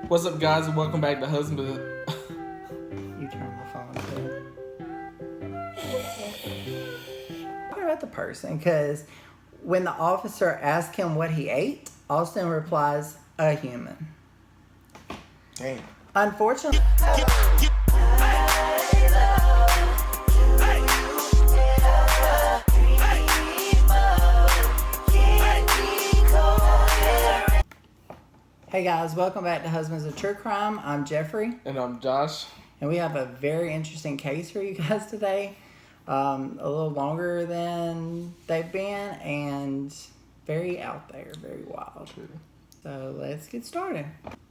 What's up, guys, and welcome back to Husband. You turn my phone too. What about the person? Because when the officer asked him what he ate, Austin replies, "A human." Damn. Unfortunately, hey guys, welcome back to Husbands of True Crime. I'm Jeffrey. And I'm Josh. And we have a very interesting case for you guys today. A little longer than they've been and very out there, very wild. True. So let's get started.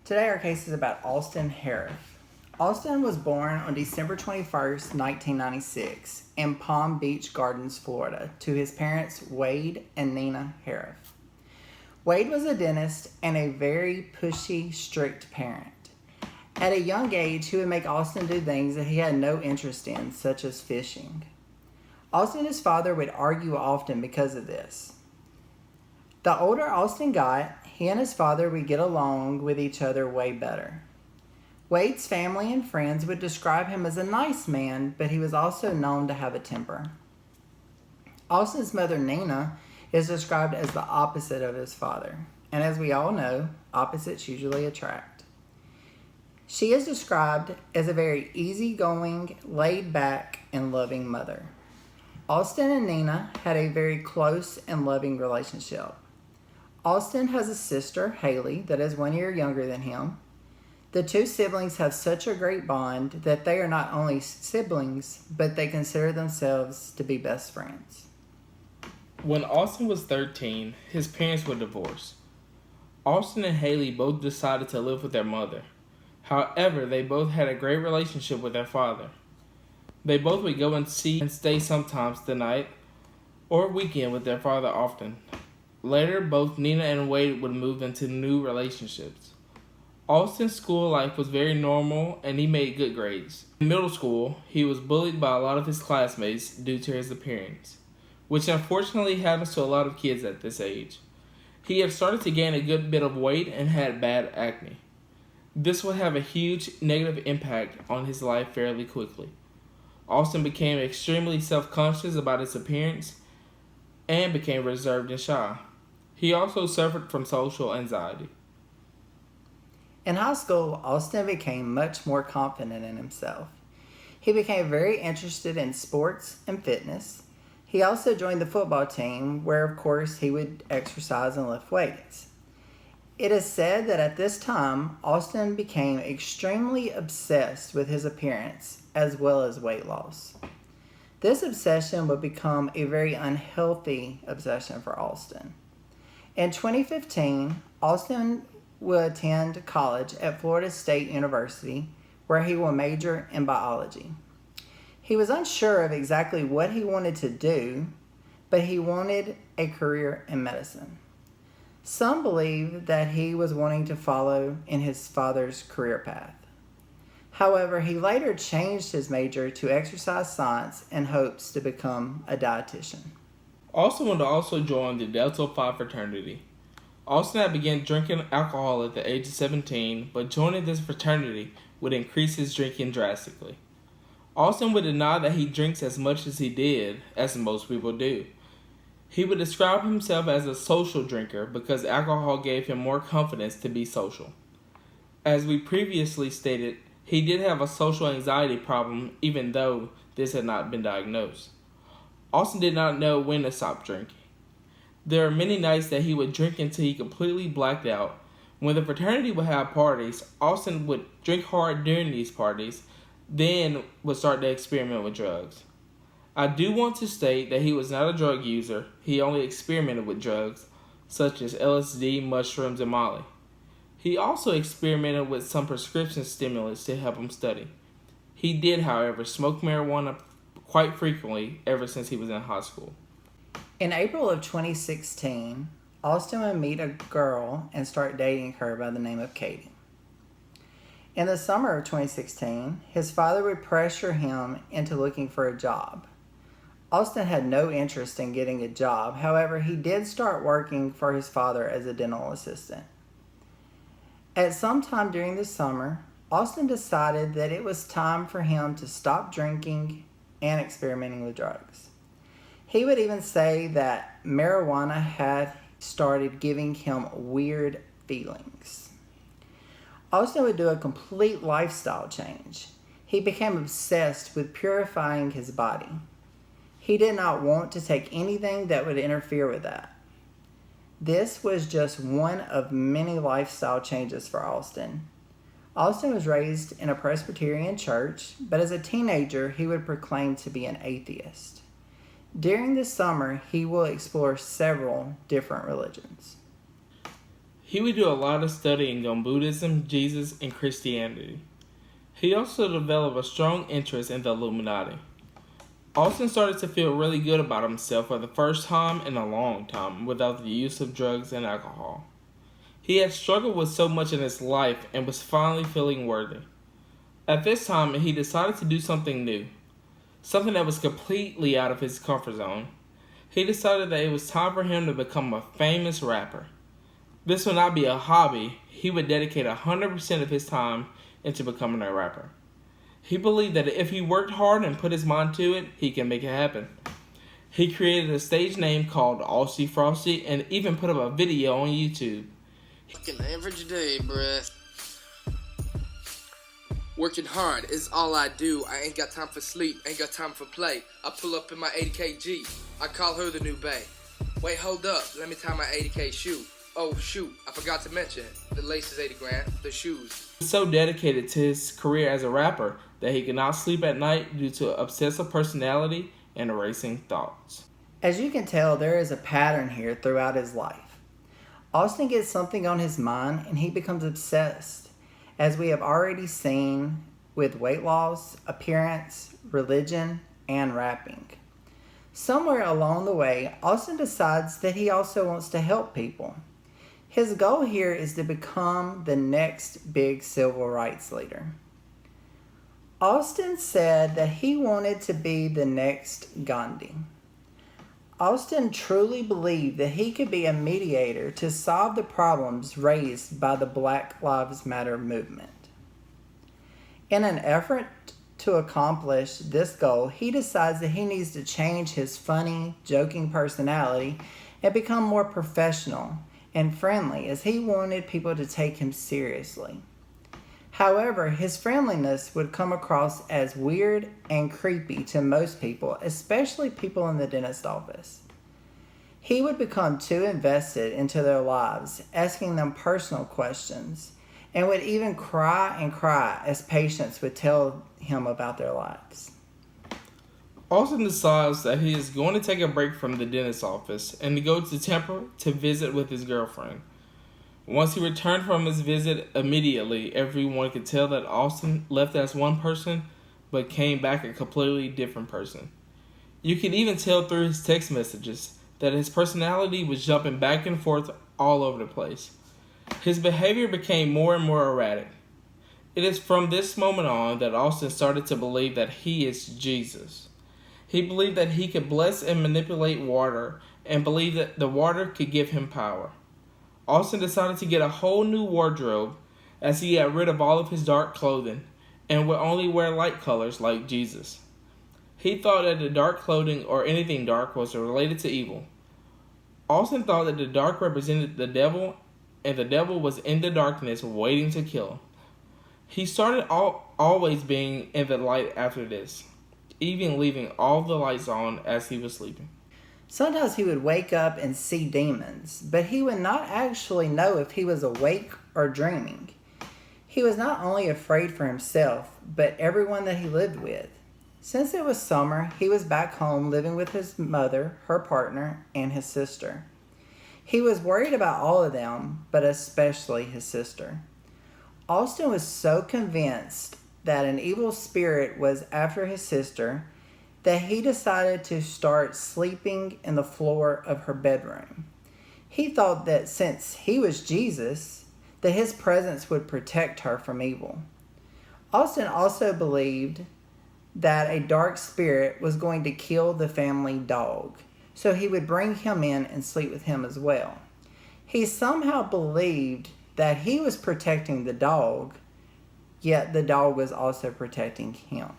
Today our case is about Austin Harrouff. Austin was born on December 21st, 1996 in Palm Beach Gardens, Florida, to his parents Wade and Nina Harrouff. Wade was a dentist and a very pushy, strict parent. At a young age, he would make Austin do things that he had no interest in, such as fishing. Austin and his father would argue often because of this. The older Austin got, he and his father would get along with each other way better. Wade's family and friends would describe him as a nice man, but he was also known to have a temper. Austin's mother, Nina, is described as the opposite of his father. And as we all know, opposites usually attract. She is described as a very easygoing, laid-back, and loving mother. Austin and Nina had a very close and loving relationship. Austin has a sister, Haley, that is 1 year younger than him. The two siblings have such a great bond that they are not only siblings, but they consider themselves to be best friends. When Austin was 13, his parents were divorced. Austin and Haley both decided to live with their mother. However, they both had a great relationship with their father. They both would go and see and stay sometimes the night or weekend with their father often. Later, both Nina and Wade would move into new relationships. Austin's school life was very normal and he made good grades. In middle school, he was bullied by a lot of his classmates due to his appearance, which unfortunately happens to a lot of kids at this age. He had started to gain a good bit of weight and had bad acne. This would have a huge negative impact on his life fairly quickly. Austin became extremely self-conscious about his appearance and became reserved and shy. He also suffered from social anxiety. In high school, Austin became much more confident in himself. He became very interested in sports and fitness. He also joined the football team, where of course he would exercise and lift weights. It is said that at this time, Austin became extremely obsessed with his appearance as well as weight loss. This obsession would become a very unhealthy obsession for Austin. In 2015, Austin will attend college at Florida State University, where he will major in biology. He was unsure of exactly what he wanted to do, but he wanted a career in medicine. Some believe that he was wanting to follow in his father's career path. However, he later changed his major to exercise science in hopes to become a dietitian. Austin would also join the Delta Phi fraternity. Austin had begun drinking alcohol at the age of 17, but joining this fraternity would increase his drinking drastically. Austin would deny that he drinks as much as he did, as most people do. He would describe himself as a social drinker because alcohol gave him more confidence to be social. As we previously stated, he did have a social anxiety problem even though this had not been diagnosed. Austin did not know when to stop drinking. There are many nights that he would drink until he completely blacked out. When the fraternity would have parties, Austin would drink hard during these parties, then would start to experiment with drugs. I do want to state that he was not a drug user. He only experimented with drugs, such as LSD, mushrooms, and Molly. He also experimented with some prescription stimulants to help him study. He did, however, smoke marijuana quite frequently ever since he was in high school. In April of 2016, Austin would meet a girl and start dating her by the name of Katie. In the summer of 2016, his father would pressure him into looking for a job. Austin had no interest in getting a job. However, he did start working for his father as a dental assistant. At some time during the summer, Austin decided that it was time for him to stop drinking and experimenting with drugs. He would even say that marijuana had started giving him weird feelings. Austin would do a complete lifestyle change. He became obsessed with purifying his body. He did not want to take anything that would interfere with that. This was just one of many lifestyle changes for Austin. Austin was raised in a Presbyterian church, but as a teenager, he would proclaim to be an atheist. During the summer, he will explore several different religions. He would do a lot of studying on Buddhism, Jesus, and Christianity. He also developed a strong interest in the Illuminati. Austin started to feel really good about himself for the first time in a long time without the use of drugs and alcohol. He had struggled with so much in his life and was finally feeling worthy. At this time, he decided to do something new, something that was completely out of his comfort zone. He decided that it was time for him to become a famous rapper. This would not be a hobby. He would dedicate 100% of his time into becoming a rapper. He believed that if he worked hard and put his mind to it, he can make it happen. He created a stage name called Aussie Frosty and even put up a video on YouTube. Fucking average day, bruh. Working hard is all I do. I ain't got time for sleep, ain't got time for play. I pull up in my 80K G. I call her the new bae. Wait, hold up, let me tie my 80K shoe. Oh shoot, I forgot to mention, the lace is 80 grand, the shoes. He was so dedicated to his career as a rapper that he could not sleep at night due to obsessive personality and racing thoughts. As you can tell, there is a pattern here throughout his life. Austin gets something on his mind and he becomes obsessed, as we have already seen with weight loss, appearance, religion, and rapping. Somewhere along the way, Austin decides that he also wants to help people. His goal here is to become the next big civil rights leader. Austin said that he wanted to be the next Gandhi. Austin truly believed that he could be a mediator to solve the problems raised by the Black Lives Matter movement. In an effort to accomplish this goal, he decides that he needs to change his funny, joking personality and become more professional and friendly, as he wanted people to take him seriously. However, his friendliness would come across as weird and creepy to most people, especially people in the dentist office. He would become too invested into their lives, asking them personal questions, and would even cry and cry as patients would tell him about their lives. Austin decides that he is going to take a break from the dentist's office and to go to Temple to visit with his girlfriend. Once he returned from his visit, immediately everyone could tell that Austin left as one person but came back a completely different person. You could even tell through his text messages that his personality was jumping back and forth all over the place. His behavior became more and more erratic. It is from this moment on that Austin started to believe that he is Jesus. He believed that he could bless and manipulate water and believed that the water could give him power. Austin decided to get a whole new wardrobe as he got rid of all of his dark clothing and would only wear light colors like Jesus. He thought that the dark clothing or anything dark was related to evil. Austin thought that the dark represented the devil and the devil was in the darkness waiting to kill him. He started always being in the light after this, even leaving all the lights on as he was sleeping. Sometimes he would wake up and see demons, but he would not actually know if he was awake or dreaming. He was not only afraid for himself, but everyone that he lived with. Since it was summer, he was back home living with his mother, her partner, and his sister. He was worried about all of them, but especially his sister. Austin was so convinced that an evil spirit was after his sister that he decided to start sleeping in the floor of her bedroom. He thought that since he was Jesus, that his presence would protect her from evil. Austin also believed that a dark spirit was going to kill the family dog, so he would bring him in and sleep with him as well. He somehow believed that he was protecting the dog, yet the dog was also protecting him.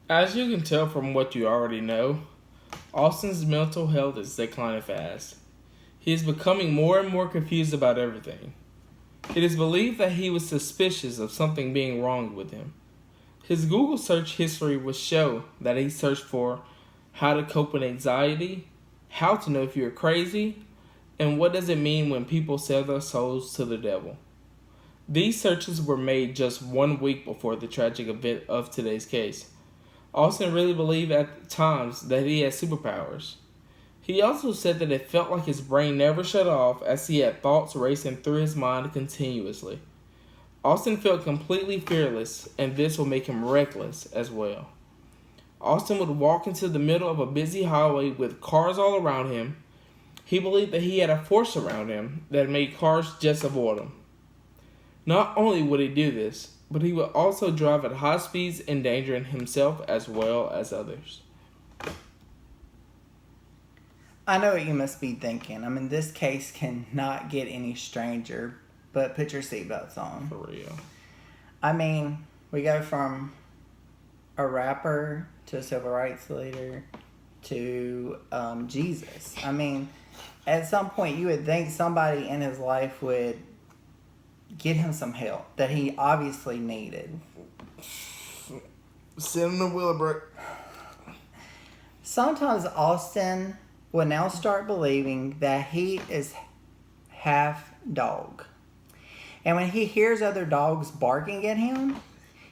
As you can tell from what you already know, Austin's mental health is declining fast. He is becoming more and more confused about everything. It is believed that he was suspicious of something being wrong with him. His Google search history would show that he searched for how to cope with anxiety, how to know if you're crazy, and what does it mean when people sell their souls to the devil. These searches were made just 1 week before the tragic event of today's case. Austin really believed at times that he had superpowers. He also said that it felt like his brain never shut off as he had thoughts racing through his mind continuously. Austin felt completely fearless, and this would make him reckless as well. Austin would walk into the middle of a busy highway with cars all around him. He believed that he had a force around him that made cars just avoid him. Not only would he do this, but he would also drive at high speeds, endangering himself as well as others. I know what you must be thinking. I mean, this case cannot get any stranger, but put your seatbelts on. For real. I mean, we go from a rapper to a civil rights leader to Jesus. I mean, at some point you would think somebody in his life would get him some help that he obviously needed. Sit in the wheelbarrow. Sometimes Austin will now start believing that he is half dog. And when he hears other dogs barking at him,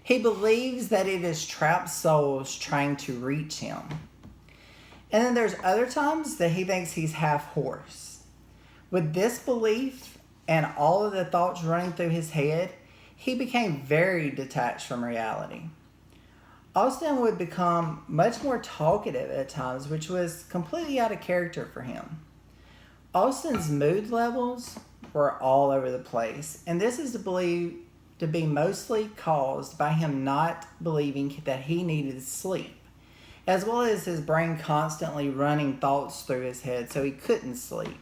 he believes that it is trapped souls trying to reach him. And then there's other times that he thinks he's half horse. With this belief and all of the thoughts running through his head, he became very detached from reality. Austin would become much more talkative at times, which was completely out of character for him. Austin's mood levels were all over the place, and this is believed to be mostly caused by him not believing that he needed sleep, as well as his brain constantly running thoughts through his head so he couldn't sleep.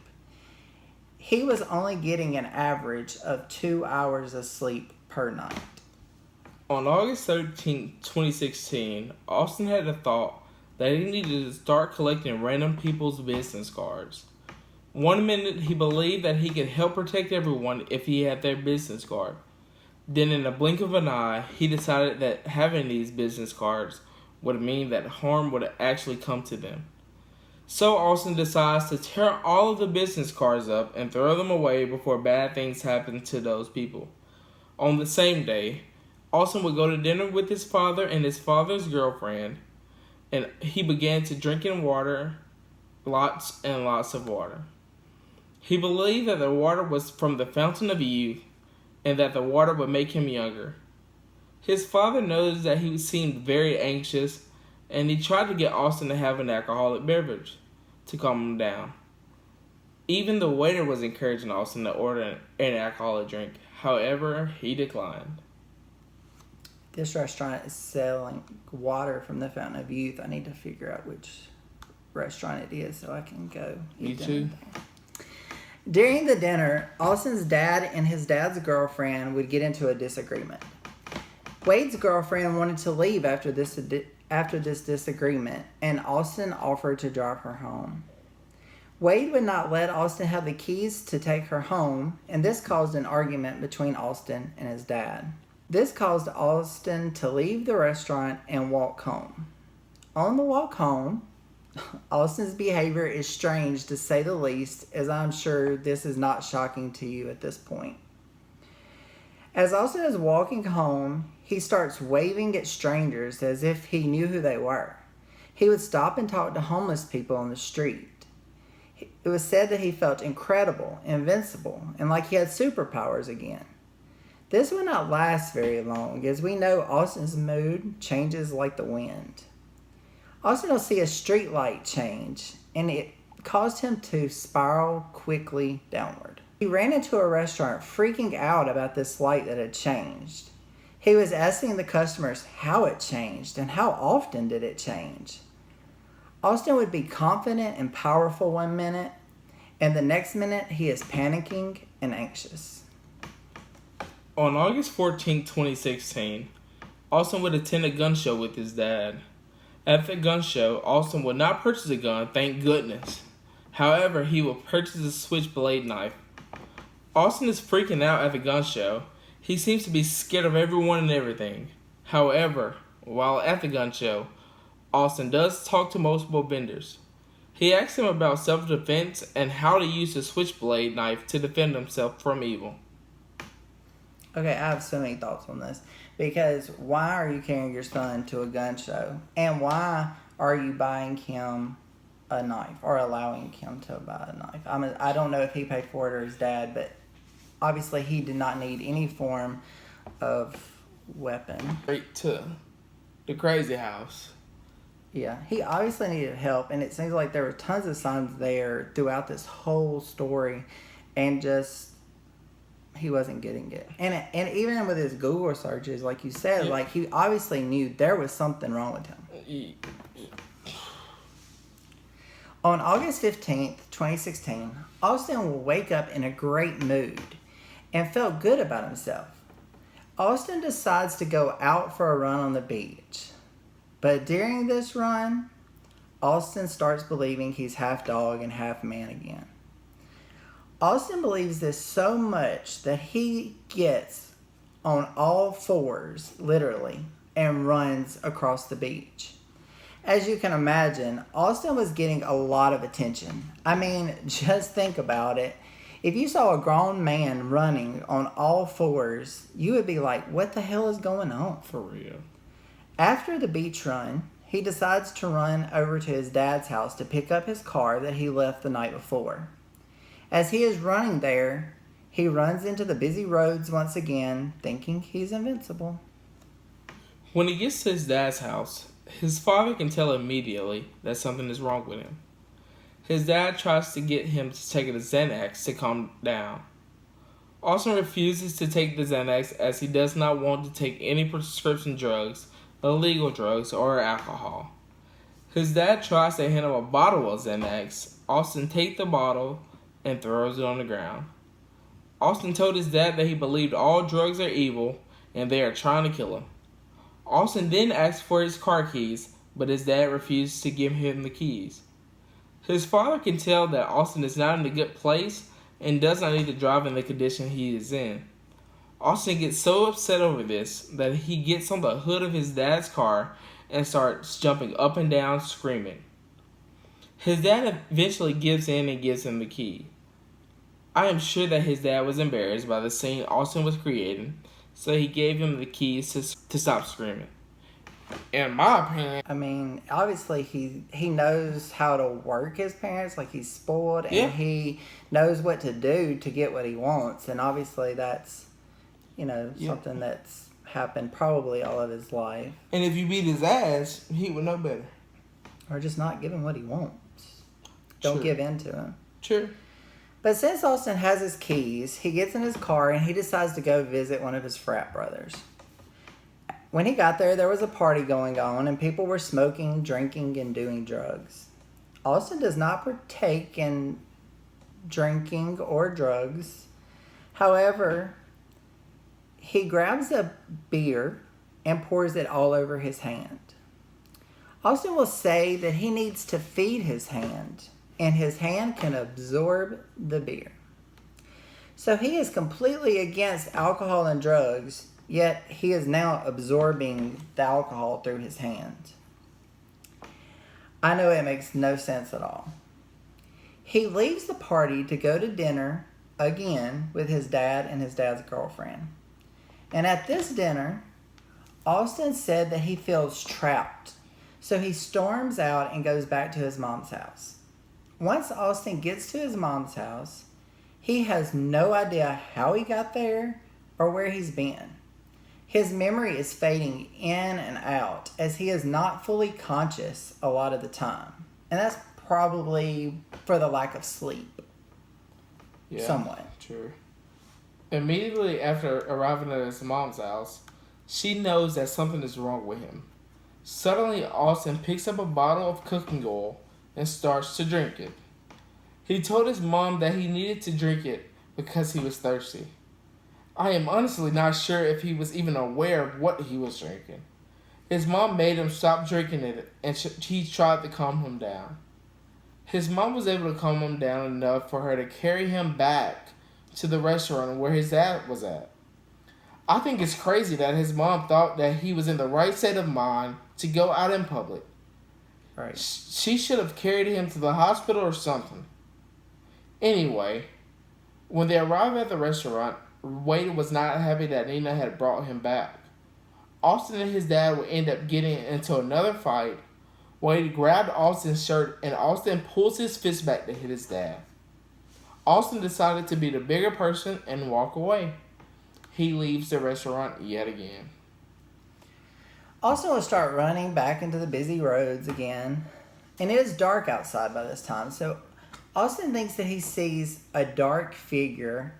He was only getting an average of 2 hours of sleep per night. On August 13, 2016, Austin had a thought that he needed to start collecting random people's business cards. 1 minute he believed that he could help protect everyone if he had their business card. Then in a blink of an eye, he decided that having these business cards would mean that harm would actually come to them. So Austin decides to tear all of the business cards up and throw them away before bad things happen to those people. On the same day, Austin would go to dinner with his father and his father's girlfriend, and he began to drinking water, lots and lots of water. He believed that the water was from the fountain of youth and that the water would make him younger. His father noticed that he seemed very anxious, and he tried to get Austin to have an alcoholic beverage to calm him down. Even the waiter was encouraging Austin to order an alcoholic drink. However, he declined. This restaurant is selling water from the Fountain of Youth. I need to figure out which restaurant it is so I can go. Me too. During the dinner, Austin's dad and his dad's girlfriend would get into a disagreement. Wade's girlfriend wanted to leave after this disagreement, and Austin offered to drive her home. Wade would not let Austin have the keys to take her home, and this caused an argument between Austin and his dad. This caused Austin to leave the restaurant and walk home. On the walk home, Austin's behavior is strange to say the least, as I'm sure this is not shocking to you at this point. As Austin is walking home, he starts waving at strangers as if he knew who they were. He would stop and talk to homeless people on the street. It was said that he felt incredible, invincible, and like he had superpowers again. This would not last very long, as we know Austin's mood changes like the wind. Austin will see a street light change, and it caused him to spiral quickly downward. He ran into a restaurant freaking out about this light that had changed. He was asking the customers how it changed and how often did it change. Austin would be confident and powerful 1 minute, and the next minute he is panicking and anxious. On August 14, 2016, Austin would attend a gun show with his dad. At the gun show, Austin would not purchase a gun, thank goodness. However, he will purchase a switchblade knife. Austin is freaking out at the gun show. He seems to be scared of everyone and everything. However, while at the gun show, Austin does talk to multiple vendors. He asks them about self-defense and how to use a switchblade knife to defend himself from evil. Okay, I have so many thoughts on this. Because why are you carrying your son to a gun show? And why are you buying him a knife or allowing him to buy a knife? I don't know if he paid for it or his dad, but obviously he did not need any form of weapon. Straight to the crazy house. Yeah, he obviously needed help, and it seems like there were tons of signs there throughout this whole story, and just he wasn't getting it. And even with his Google searches, like you said, Yeah. like he obviously knew there was something wrong with him. On August 15th, 2016, Austin will wake up in a great mood and felt good about himself. Austin decides to go out for a run on the beach. But during this run, Austin starts believing he's half dog and half man again. Austin believes this so much that he gets on all fours, literally, and runs across the beach. As you can imagine, Austin was getting a lot of attention. I mean, just think about it. If you saw a grown man running on all fours, you would be like, what the hell is going on? For real. After the beach run, he decides to run over to his dad's house to pick up his car that he left the night before. As he is running there, he runs into the busy roads once again, thinking he's invincible. When he gets to his dad's house, his father can tell immediately that something is wrong with him. His dad tries to get him to take a Xanax to calm down. Austin refuses to take the Xanax as he does not want to take any prescription drugs, illegal drugs, or alcohol. His dad tries to hand him a bottle of Xanax. Austin takes the bottle and throws it on the ground. Austin told his dad that he believed all drugs are evil and they are trying to kill him. Austin then asked for his car keys, but his dad refused to give him the keys. His father can tell that Austin is not in a good place and does not need to drive in the condition he is in. Austin gets so upset over this that he gets on the hood of his dad's car and starts jumping up and down screaming. His dad eventually gives in and gives him the key. I am sure that his dad was embarrassed by the scene Austin was creating, so he gave him the keys to stop screaming. In my opinion, I mean, obviously he knows how to work his parents, like he's spoiled, and he knows what to do to get what he wants, and obviously that's, something that's happened probably all of his life. And if you beat his ass, he would know better. Or just not give him what he wants. Don't True. give in to him. True. But since Austin has his keys, he gets in his car and he decides to go visit one of his frat brothers. When he got there was a party going on and people were smoking, drinking, and doing drugs. Austin does not partake in drinking or drugs. However, he grabs a beer and pours it all over his hand. Austin will say that he needs to feed his hand, and his hand can absorb the beer. So he is completely against alcohol and drugs, yet he is now absorbing the alcohol through his hand. I know it makes no sense at all. He leaves the party to go to dinner again with his dad and his dad's girlfriend. And at this dinner, Austin said that he feels trapped. So he storms out and goes back to his mom's house. Once Austin gets to his mom's house, he has no idea how he got there or where he's been. His memory is fading in and out as he is not fully conscious a lot of the time. And that's probably for the lack of sleep. Yeah, somewhat. True. Immediately after arriving at his mom's house, she knows that something is wrong with him. Suddenly, Austin picks up a bottle of cooking oil and starts to drink it. He told his mom that he needed to drink it because he was thirsty. I am honestly not sure if he was even aware of what he was drinking. His mom made him stop drinking it, and he tried to calm him down. His mom was able to calm him down enough for her to carry him back to the restaurant where his dad was at. I think it's crazy that his mom thought that he was in the right state of mind to go out in public. Right. She should have carried him to the hospital or something. Anyway, when they arrived at the restaurant, Wade was not happy that Nina had brought him back. Austin and his dad would end up getting into another fight. Wade grabbed Austin's shirt and Austin pulls his fist back to hit his dad. Austin decided to be the bigger person and walk away. He leaves the restaurant yet again. Austin will start running back into the busy roads again. And it is dark outside by this time. So Austin thinks that he sees a dark figure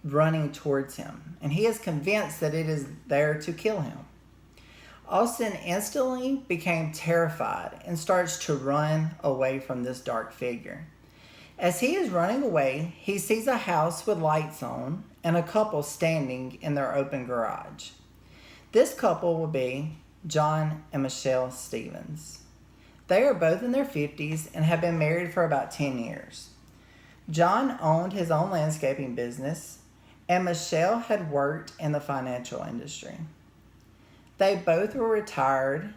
running towards him. And he is convinced that it is there to kill him. Austin instantly became terrified and starts to run away from this dark figure. As he is running away, he sees a house with lights on and a couple standing in their open garage. This couple will be John and Michelle Stevens. They are both in their 50s and have been married for about 10 years. John owned his own landscaping business, and Michelle had worked in the financial industry. They both were retired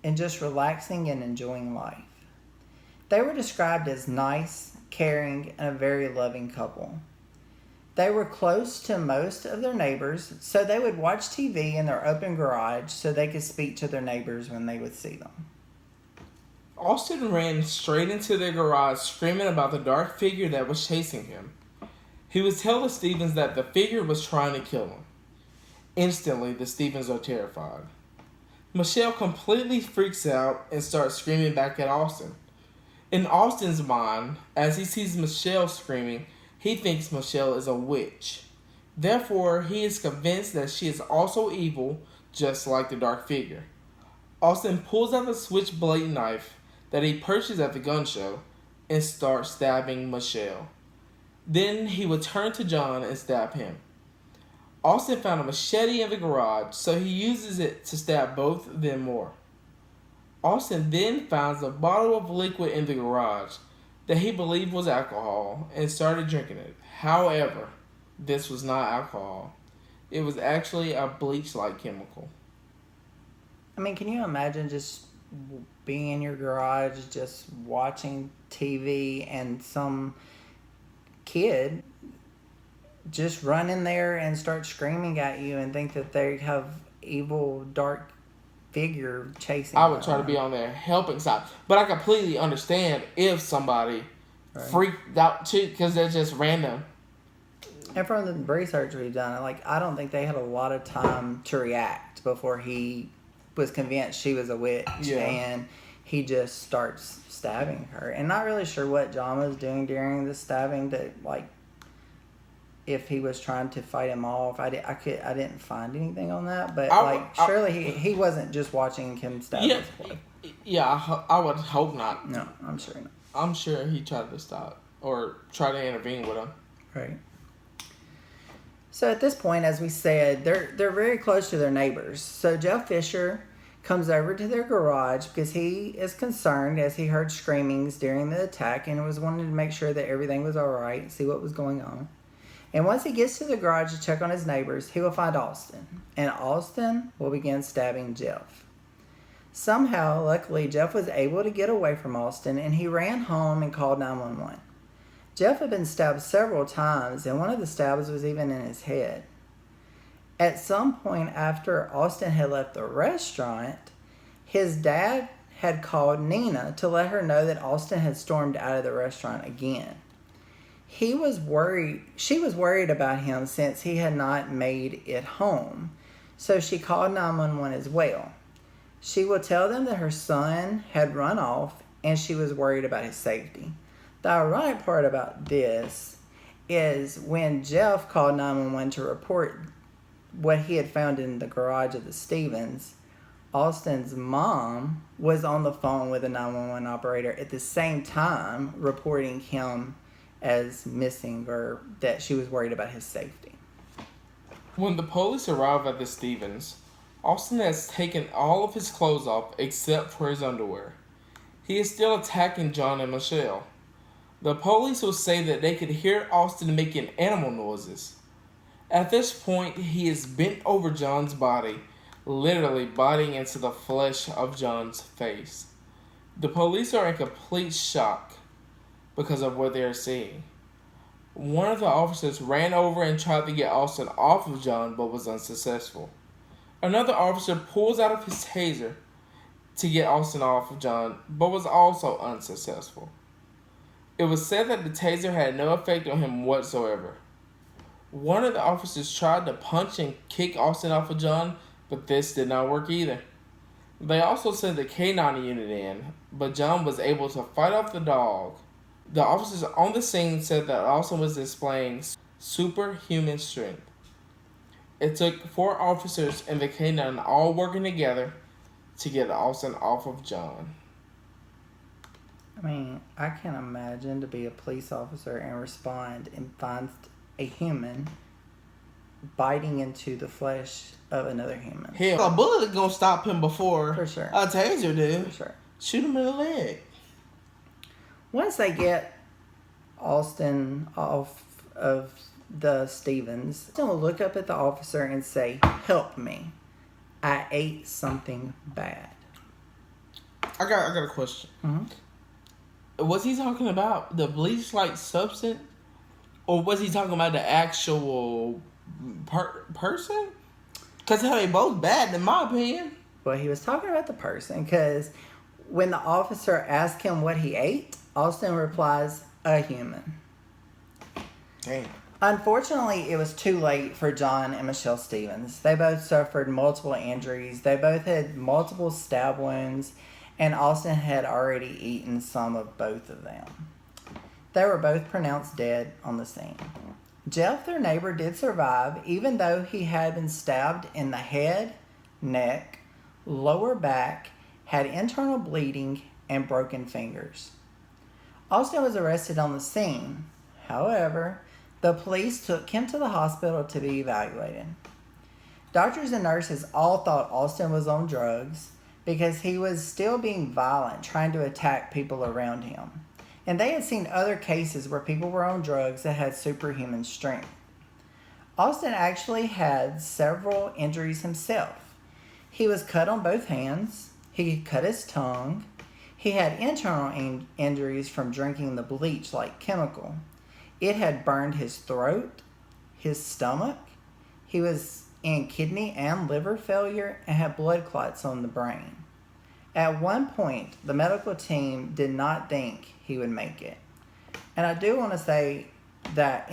and just relaxing and enjoying life. They were described as nice, caring, and a very loving couple. They were close to most of their neighbors, so they would watch TV in their open garage so they could speak to their neighbors when they would see them. Austin ran straight into their garage screaming about the dark figure that was chasing him. He would tell the Stevens that the figure was trying to kill him. Instantly, the Stevens are terrified. Michelle completely freaks out and starts screaming back at Austin. In Austin's mind, as he sees Michelle screaming, he thinks Michelle is a witch. Therefore, he is convinced that she is also evil, just like the dark figure. Austin pulls out the switchblade knife that he purchased at the gun show and starts stabbing Michelle. Then he would turn to John and stab him. Austin found a machete in the garage, so he uses it to stab both of them more. Austin then finds a bottle of liquid in the garage that he believed was alcohol and started drinking it. However, this was not alcohol. It was actually a bleach-like chemical. I mean, can you imagine just being in your garage, just watching TV, and some kid just run in there and start screaming at you and think that they have evil, dark figure chasing I would try to be on their helping side. But I completely understand if somebody freaked out too, because they're just random. And from the research we've done, I don't think they had a lot of time to react before he was convinced she was a witch. Yeah. And he just starts stabbing her. And not really sure what John was doing during the stabbing, if he was trying to fight him off. I didn't find anything on that, but surely he wasn't just watching him stab his wife. Yeah, I would hope not. No, I'm sure not. I'm sure he tried to stop or try to intervene with him. Right. So at this point, as we said, they're very close to their neighbors. So Jeff Fisher comes over to their garage because he is concerned as he heard screamings during the attack and was wanting to make sure that everything was all right, see what was going on. And once he gets to the garage to check on his neighbors, he will find Austin. And Austin will begin stabbing Jeff. Somehow, luckily, Jeff was able to get away from Austin, and he ran home and called 911. Jeff had been stabbed several times, and one of the stabs was even in his head. At some point after Austin had left the restaurant, his dad had called Nina to let her know that Austin had stormed out of the restaurant again. She was worried about him since he had not made it home, so she called 911 as well. She will tell them that her son had run off and she was worried about his safety. The ironic part about this is when Jeff called 911 to report what he had found in the garage of the Stevens, Austin's mom was on the phone with a 911 operator at the same time reporting him as missing or that she was worried about his safety. When the police arrive at the Stevens, Austin has taken all of his clothes off except for his underwear. He is still attacking John and Michelle. The police will say that they could hear Austin making animal noises. At this point, he is bent over John's body, literally biting into the flesh of John's face. The police are in complete shock because of what they are seeing. One of the officers ran over and tried to get Austin off of John but was unsuccessful. Another officer pulls out of his taser to get Austin off of John but was also unsuccessful. It was said that the taser had no effect on him whatsoever. One of the officers tried to punch and kick Austin off of John, but this did not work either. They also sent the K9 unit in, but John was able to fight off the dog. The officers on the scene said that Austin was displaying superhuman strength. It took 4 officers and the K9 all working together to get Austin off of John. I mean, I can't imagine to be a police officer and respond and find a human biting into the flesh of another human. Hell, a bullet is gonna stop him before For sure. a taser do. For sure. Shoot him in the leg. Once they get Austin off of the Stevens, Austin will look up at the officer and say, "Help me. I ate something bad." I got a question. Mm-hmm. Was he talking about the bleach-like substance, or was he talking about the actual person? Because they both bad, in my opinion. Well, he was talking about the person because when the officer asked him what he ate, Austin replies, "A human." Damn. Unfortunately, it was too late for John and Michelle Stevens. They both suffered multiple injuries. They both had multiple stab wounds, and Austin had already eaten some of both of them. They were both pronounced dead on the scene. Jeff, their neighbor, did survive, even though he had been stabbed in the head, neck, lower back, had internal bleeding, and broken fingers. Austin was arrested on the scene. However, the police took him to the hospital to be evaluated. Doctors and nurses all thought Austin was on drugs because he was still being violent, trying to attack people around him. And they had seen other cases where people were on drugs that had superhuman strength. Austin actually had several injuries himself. He was cut on both hands. He cut his tongue. He had internal injuries from drinking the bleach-like chemical. It had burned his throat, his stomach. He was in kidney and liver failure and had blood clots on the brain. At one point, the medical team did not think he would make it. And I do want to say that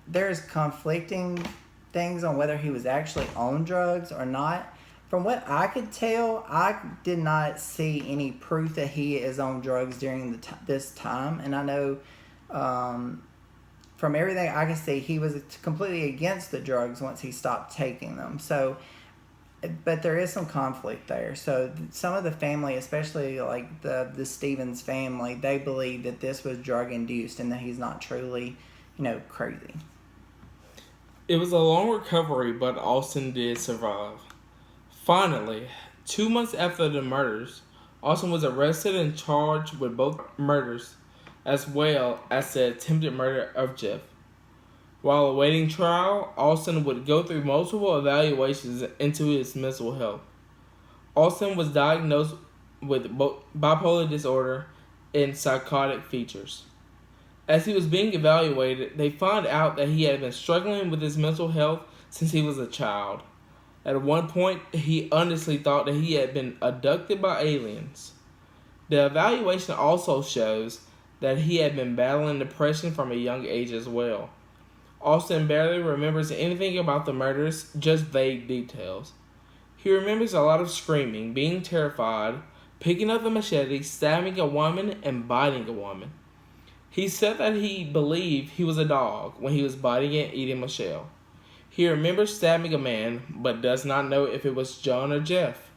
there's conflicting things on whether he was actually on drugs or not. From what I could tell, I did not see any proof that he is on drugs during this time. And I know from everything I could see, he was completely against the drugs once he stopped taking them. So, but there is some conflict there. So some of the family, especially like the Stevens family, they believe that this was drug induced and that he's not truly, crazy. It was a long recovery, but Austin did survive. Finally, 2 months after the murders, Austin was arrested and charged with both murders, as well as the attempted murder of Jeff. While awaiting trial, Austin would go through multiple evaluations into his mental health. Austin was diagnosed with both bipolar disorder and psychotic features. As he was being evaluated, they found out that he had been struggling with his mental health since he was a child. At one point, he honestly thought that he had been abducted by aliens. The evaluation also shows that he had been battling depression from a young age as well. Austin barely remembers anything about the murders, just vague details. He remembers a lot of screaming, being terrified, picking up the machete, stabbing a woman, and biting a woman. He said that he believed he was a dog when he was biting and eating Michelle. He remembers stabbing a man, but does not know if it was John or Jeff.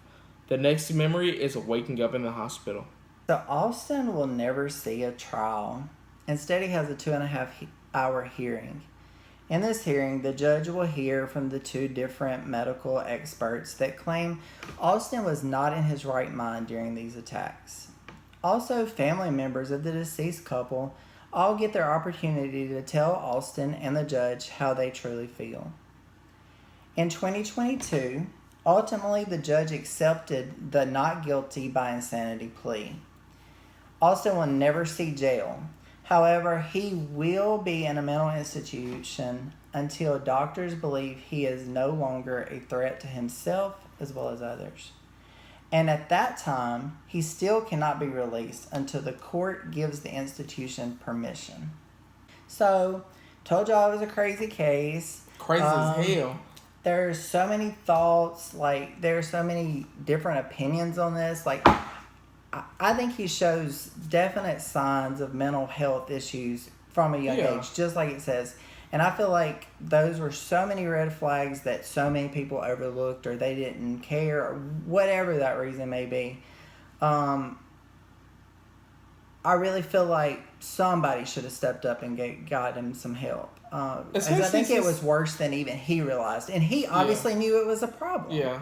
The next memory is waking up in the hospital. So Austin will never see a trial. Instead, he has a 2.5 hour hearing. In this hearing, the judge will hear from the two different medical experts that claim Austin was not in his right mind during these attacks. Also, family members of the deceased couple all get their opportunity to tell Austin and the judge how they truly feel. In 2022, ultimately the judge accepted the not guilty by insanity plea. Austin will never see jail. However, he will be in a mental institution until doctors believe he is no longer a threat to himself as well as others. And at that time, he still cannot be released until the court gives the institution permission. So, told y'all it was a crazy case. Crazy as hell. There's so many thoughts, like, there's so many different opinions on this. Like, I think he shows definite signs of mental health issues from a young age, just like it says. And I feel like those were so many red flags that so many people overlooked, or they didn't care, or whatever that reason may be. I really feel like somebody should have stepped up and got him some help. I think it was worse than even he realized. And he obviously knew it was a problem. Yeah.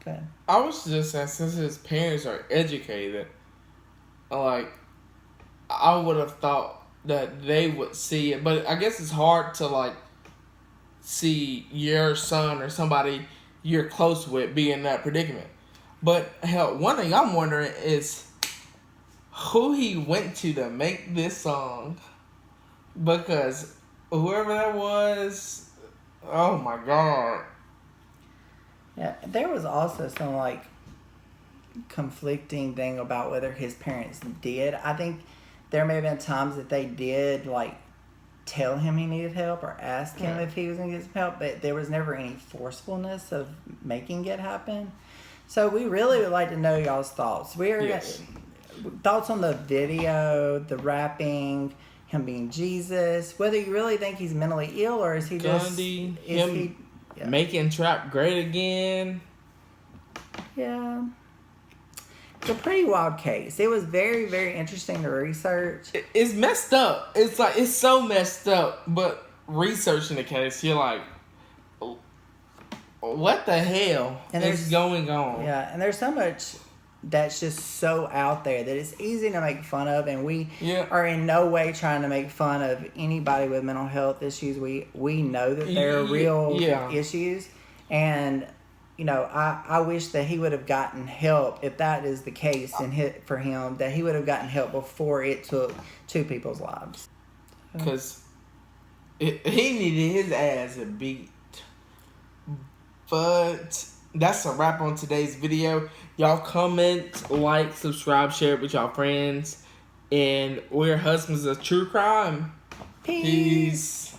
Okay. I was just saying, since his parents are educated, like, I would have thought that they would see it. But I guess it's hard to, like, see your son or somebody you're close with be in that predicament. But, hell, one thing I'm wondering is who he went to make this song. Because whoever that was, oh my God. Yeah, there was also some, like, conflicting thing about whether his parents did. I think there may have been times that they did, like, tell him he needed help or ask him if he was going to get some help, but there was never any forcefulness of making it happen. So we really would like to know y'all's thoughts. Thoughts on the video, the rapping, him being Jesus, whether you really think he's mentally ill or is he Gandhi, just... making trap great again. Yeah. It's a pretty wild case. It was very, very interesting to research. It's messed up. It's like, it's so messed up. But researching the case, you're like, what the hell is going on? Yeah, and there's so much that's just so out there that it's easy to make fun of, and we are in no way trying to make fun of anybody with mental health issues. We know that there are real issues, and you know, I wish that he would have gotten help, if that is the case, and for him, that he would have gotten help before it took two people's lives. Because he needed his ass beat. But that's a wrap on today's video. Y'all comment, like, subscribe, share it with y'all friends. And we're Husbands of True Crime. Peace.